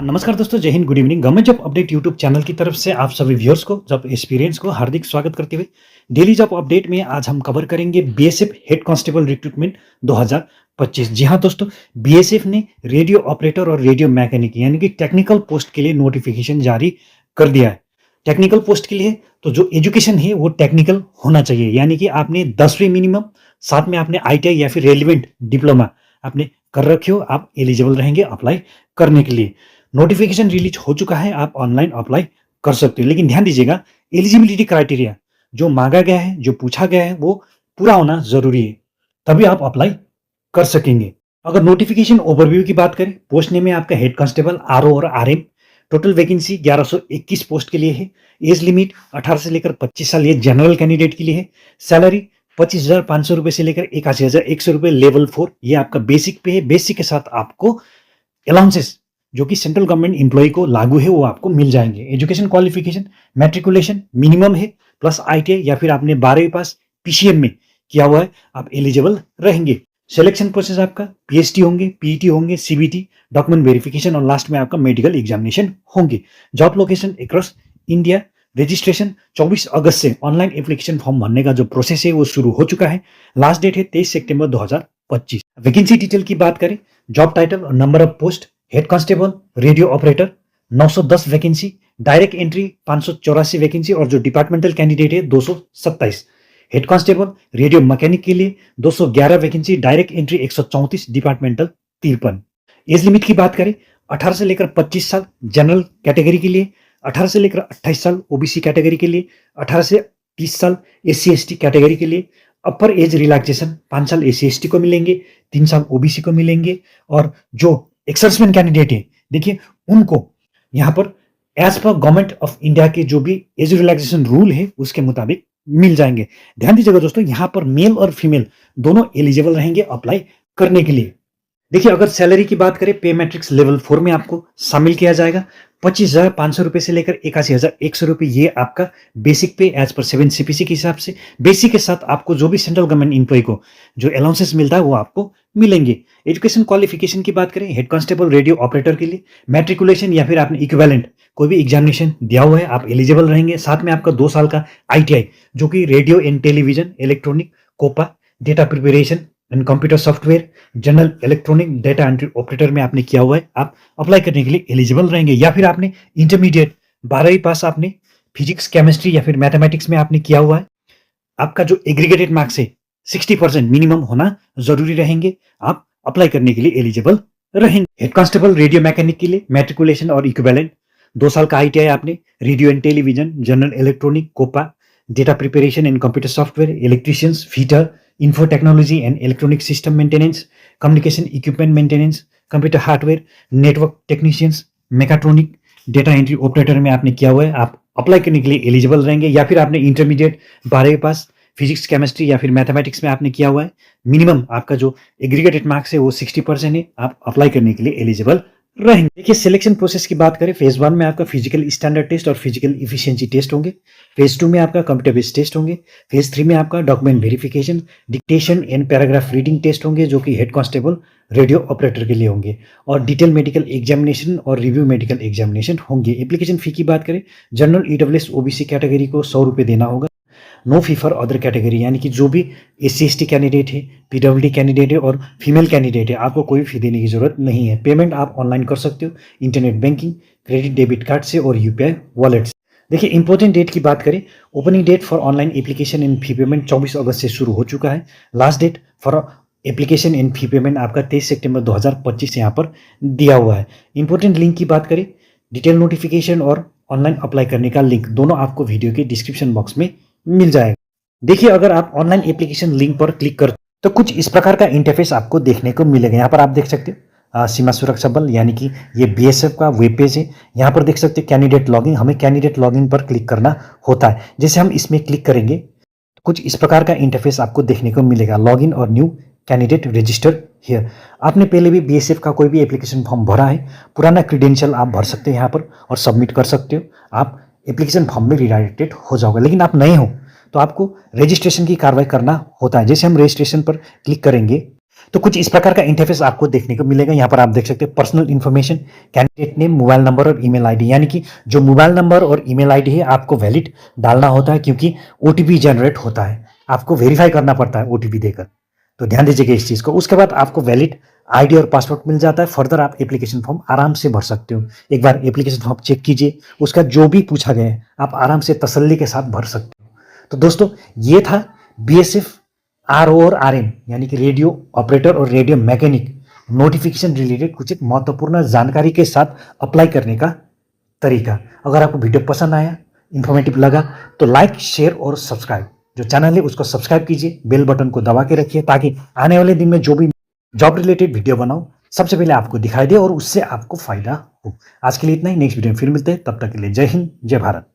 नमस्कार दोस्तों, जय Hind, good evening. Government job update YouTube channel की तरफ से आप सभी व्यूअर्स को, जॉब एक्सपीरियंस को हार्दिक स्वागत करते हुए डेली जॉब अपडेट में आज हम कवर करेंगे बीएसएफ हेड कांस्टेबल रिक्रूटमेंट 2025। जी हाँ दोस्तों, बीएसएफ ने रेडियो ऑपरेटर और रेडियो मैकेनिक यानी कि टेक्निकल पोस्ट के लिए नोटिफिकेशन जारी कर दिया है। टेक्निकल पोस्ट के लिए तो जो एजुकेशन है वो टेक्निकल होना चाहिए, यानी कि आपने 10वीं मिनिमम, साथ में आपने आईटीआई या फिर रेलिवेंट डिप्लोमा आपने कर रखे हो, आप एलिजिबल रहेंगे अप्लाई करने के लिए। नोटिफिकेशन रिलीज हो चुका है, आप ऑनलाइन अप्लाई कर सकते हो, लेकिन ध्यान दीजिएगा एलिजिबिलिटी क्राइटेरिया जो मांगा गया है, जो पूछा गया है, वो पूरा होना जरूरी है, तभी आप अप्लाई कर सकेंगे। अगर नोटिफिकेशन ओवरव्यू की बात करें, पोस्ट नेम है आपका हेड कांस्टेबल आरओ और आरएम। टोटल वैकेंसी 1121 पोस्ट के लिए है। एज लिमिट 18 से लेकर 25 साल, ये जनरल कैंडिडेट के लिए है। सैलरी 25,500 रुपए से लेकर 81,100 रुपए लेवल 4, ये आपका बेसिक पे है। बेसिक के साथ आपको अलाउंसेस जो कि सेंट्रल गवर्नमेंट एम्प्लॉय को लागू है वो आपको मिल जाएंगे। एजुकेशन क्वालिफिकेशन मैट्रिकुलेशन मिनिमम है प्लस आईटीआई या फिर आपने 12वीं पास पीसीएम में किया हुआ है, आप एलिजिबल रहेंगे। सिलेक्शन प्रोसेस आपका पीएचटी होंगे, पीईटी होंगे, सीबीटी, डॉक्यूमेंट वेरिफिकेशन और लास्ट में आपका मेडिकल एग्जामिनेशन होंगे। Job location across India. Registration 24 अगस्त से ऑनलाइन एप्लीकेशन फॉर्म भरने का जो प्रोसेस है वो शुरू हो चुका है। लास्ट डेट है 23 सितंबर 2025। वैकेंसी डिटेल की बात करें, जॉब टाइटल और number of post head constable radio operator 910 vacancy, direct entry 584 vacancy और जो डिपार्टमेंटल कैंडिडेट है 227। हेड कांस्टेबल रेडियो मैकेनिक के लिए 211 vacancy, direct entry 134, departmental 53। Age limit की बात करें, 18 से लेकर 25 साल जनरल कैटेगरी के लिए, 18 से लेकर 28 साल ओबीसी कैटेगरी के लिए, 18 से 30 साल एससी एसटी कैटेगरी के लिए। अपर एज रिलैक्सेशन 5 साल एससी एसटी को मिलेंगे, 3 साल ओबीसी को मिलेंगे। और जो एक्सर्समैन कैंडिडेट है, देखिए उनको यहाँ पर as per government of India के जो भी एज रिलैक्सेशन रूल है उसके मुताबिक मिल जाएंगे। ध्यान दीजिएगा दोस्तों, यहाँ पर मेल और फीमेल दोनों एलिजिबल रहेंगे अप्लाई करने के लिए। देखिए, अगर सैलरी की बात करें, पे मैट्रिक्स लेवल 4 में आपको शामिल किया जाएगा। 25,500 रुपए से लेकर 81,100 रुपए, ये आपका बेसिक पे एज पर 7 सीपीसी के हिसाब से। बेसिक के साथ आपको जो भी सेंट्रल गवर्नमेंट एम्प्लॉय को जो अलाउंसेस मिलता है वो आपको मिलेंगे। एजुकेशन क्वालिफिकेशन की बात करें, हेड कांस्टेबल रेडियो ऑपरेटर के लिए मैट्रिकुलेशन या फिर आपने इक्विवेलेंट कोई भी एग्जामिनेशन दिया हुआ है, आप एलिजिबल रहेंगे। साथ में आपका 2 साल का आईटीआई जो कि radio and television, electronic, COPA, data preparation and computer software, general electronic, data entry operator में आपने किया हुआ है, आप अप्लाई करने के लिए एलिजिबल रहेंगे। या फिर आपने इंटरमीडिएट 12वीं पास आपने फिजिक्स, केमिस्ट्री या फिर मैथमेटिक्स में आपने किया हुआ है, आपका जो एग्रीगेटेड मार्क्स है 60% मिनिमम होना जरूरी रहेंगे, आप अप्लाई करने के लिए एलिजिबल रहेंगे। हेड कांस्टेबल रेडियो मैकेनिक के लिए मैट्रिकुलेशन और इक्विवेलेंट, 2 साल का आईटीआई आपने, radio and television, general electronic, COPA, data preparation and computer software, electricians, fitter, info technology and electronic system maintenance, communication equipment maintenance, computer hardware, network technicians, mechatronic, data entry operator में आपने किया हुआ है, आप apply करने के लिए eligible रहेंगे। या फिर आपने इंटरमीडिएट 12वीं पास फिजिक्स, केमिस्ट्री या फिर मैथमेटिक्स में आपने किया हुआ है, मिनिमम आपका जो एग्रीगेटेड मार्क्स है वो 60% है, आप अप्लाई करने के लिए एलिजिबल रहेंगे। देखिए, सिलेक्शन प्रोसेस की बात करें, फेज 1 में आपका फिजिकल स्टैंडर्ड टेस्ट और फिजिकल इफिशिएंसी टेस्ट होंगे। फेज 2 में आपका कंप्यूटर बेस्ड टेस्ट होंगे। फेज 3 में आपका document verification, dictation and paragraph reading test होंगे जो कि हेड कांस्टेबल रेडियो ऑपरेटर के लिए होंगे। और डिटेल मेडिकल एग्जामिनेशन और रिव्यू मेडिकल एग्जामिनेशन होंगे। एप्लीकेशन फी की बात करें, जनरल ईडब्ल्यूएस ओबीसी कैटेगरी को 100 रुपये देना होगा। No fee for other category, यानी कि जो भी एससी एसटी कैंडिडेट है, पीडब्ल्यूडी कैंडिडेट है और फीमेल कैंडिडेट है, आपको कोई फी देने की जरूरत नहीं है। पेमेंट आप ऑनलाइन कर सकते हो, internet banking, credit debit card से और यूपीआई वॉलेट से। देखिए, इंपॉर्टेंट डेट की बात करें, opening date for online application and fee payment 24 अगस्त से शुरू हो चुका है। Last date for application and fee payment आपका 23 सितंबर 2025 यहाँ पर दिया हुआ है। इंपॉर्टेंट लिंक की बात करें, डिटेल नोटिफिकेशन और ऑनलाइन अप्लाई करने का लिंक दोनों आपको वीडियो के डिस्क्रिप्शन बॉक्स में मिल जाएगा। देखिए, अगर आप ऑनलाइन एप्लीकेशन लिंक पर क्लिक कर तो कुछ इस प्रकार का इंटरफेस आपको देखने को मिलेगा। यहाँ पर आप देख सकते हो सीमा सुरक्षा बल, यानी कि ये बीएसएफ का वेब पेज है। यहाँ पर देख सकते हो कैंडिडेट लॉगिन, हमें कैंडिडेट लॉगिन पर क्लिक करना होता है। जैसे हम इसमें क्लिक करेंगे तो कुछ इस प्रकार का इंटरफेस आपको देखने को मिलेगा। लॉगिन और न्यू कैंडिडेट रजिस्टर हियर। आपने पहले भी बीएसएफ का कोई भी एप्लीकेशन फॉर्म भरा है, पुराना क्रीडेंशियल आप भर सकते हो यहाँ पर और सबमिट कर सकते हो, आप एप्लीकेशन फॉर्म में रिडायरेक्टेड हो जाओगे। लेकिन आप नए हो तो आपको रजिस्ट्रेशन की कार्रवाई करना होता है। जैसे हम रजिस्ट्रेशन पर क्लिक करेंगे तो कुछ इस प्रकार का इंटरफेस आपको देखने को मिलेगा। यहाँ पर आप देख सकते हैं personal information, candidate name, mobile number और ईमेल आईडी, यानी कि जो मोबाइल नंबर और ईमेल आईडी है आपको वैलिड डालना होता है, क्योंकि ओटीपी जनरेट होता है, आपको वेरीफाई करना पड़ता है ओटीपी देकर। तो ध्यान दीजिएगा इस चीज़ को। उसके बाद आपको वैलिड आईडी और पासवर्ड मिल जाता है। फर्दर आप एप्लीकेशन फॉर्म आराम से भर सकते हो। एक बार एप्लीकेशन फॉर्म चेक कीजिए, उसका जो भी पूछा गया है आप आराम से तसल्ली के साथ भर सकते हो। तो दोस्तों ये था बीएसएफ आरओ और आरएम यानी कि रेडियो ऑपरेटर और रेडियो मैकेनिक नोटिफिकेशन रिलेटेड कुछ एक महत्वपूर्ण जानकारी के साथ अप्लाई करने का तरीका। अगर आपको वीडियो पसंद आया, इंफॉर्मेटिव लगा, तो लाइक, शेयर और सब्सक्राइब, जो चैनल है उसको सब्सक्राइब कीजिए, बेल बटन को दबा के रखिए, ताकि आने वाले दिन में जो भी जॉब रिलेटेड वीडियो बनाऊं सबसे पहले आपको दिखाई दे और उससे आपको फायदा हो। आज के लिए इतना ही, नेक्स्ट वीडियो में फिर मिलते हैं, तब तक के लिए जय हिंद, जय भारत।